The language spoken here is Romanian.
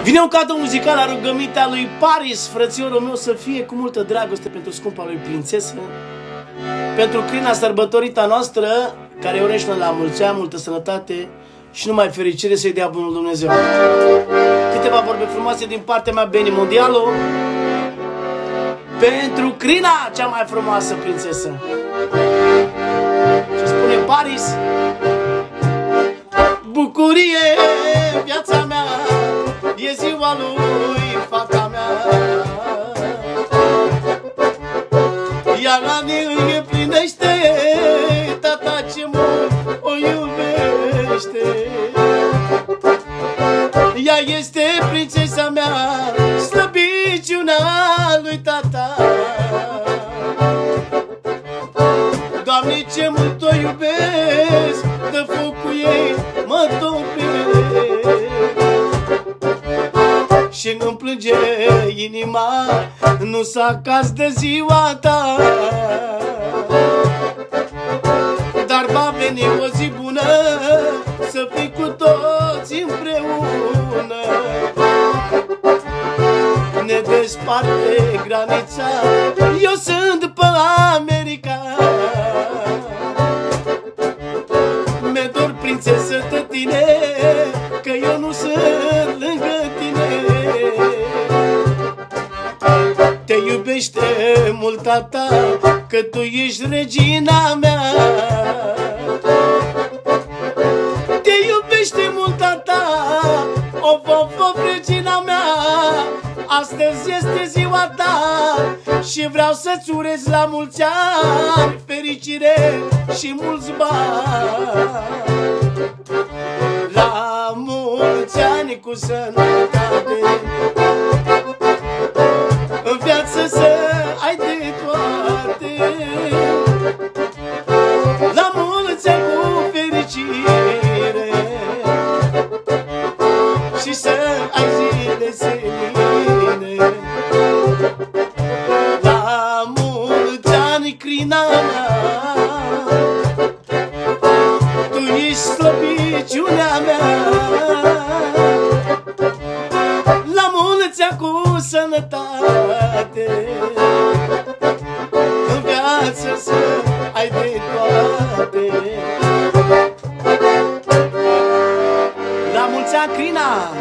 Vine un cadru muzical la rugămintea lui Paris, frățiorul meu, să fie cu multă dragoste pentru scumpa lui prințesă, pentru Crina sărbătorita noastră, care urește la mulți ani, multă sănătate și numai fericire să-i dea bunul Dumnezeu. Câteva vorbe frumoase din partea mea, Beni Mondialo, pentru Crina, cea mai frumoasă prințesă. Și spune Paris: bucurie, viața mea, e ziua lui fata mea, iar anii îi împlinește tata ce mult o iubește. Ea este prințesa mea, slăbiciunea lui tata. Doamne, ce mult o iubesc, de focul ei mă topesc. Și îmi plânge inima, nu s-a caz de ziua ta, dar va veni o zi bună, să fii cu toți împreună. Ne desparte granița, eu sunt pe America. Mi-e dor, prințesă, de tine, că eu nu sunt lângă tine. Te iubește mult tata, că tu ești regina mea. Te iubește mult tata, of, regina mea. Astăzi este ziua ta și vreau să-ți urez la mulți ani fericire și mulți bani. La mulți ani cu sănătate, în viață să ai de toate. La mulți ani cu fericire și să ai zile seline. La mulți ani, Crina mea, tu ești slăbiciunea mea. La mulți ani cu sănătate, în viață să ai de toate. La mulți ani, Crina!